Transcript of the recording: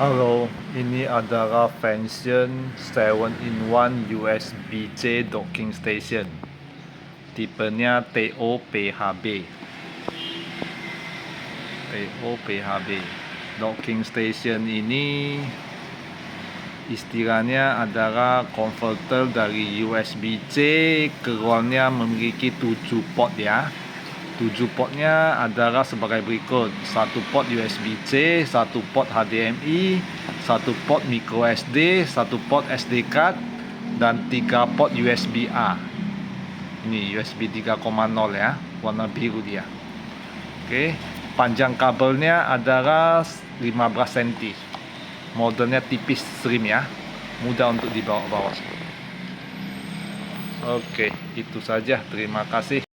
Halo, ini adalah function 7-in-1 USB-C docking station. Tipenya TOPHB. TOPHB. Docking station ini istilahnya adalah converter dari USB-C, keluarnya memiliki 7 port ya. 7 portnya adalah sebagai berikut: 1 port USB-C, 1 port HDMI, 1 port micro SD, 1 port SD card, dan 3 port USB-A. Ini USB 3.0 ya, warna biru dia. Oke, panjang kabelnya adalah 15 cm. Modelnya tipis slim ya, mudah untuk dibawa-bawa. Oke, itu saja. Terima kasih.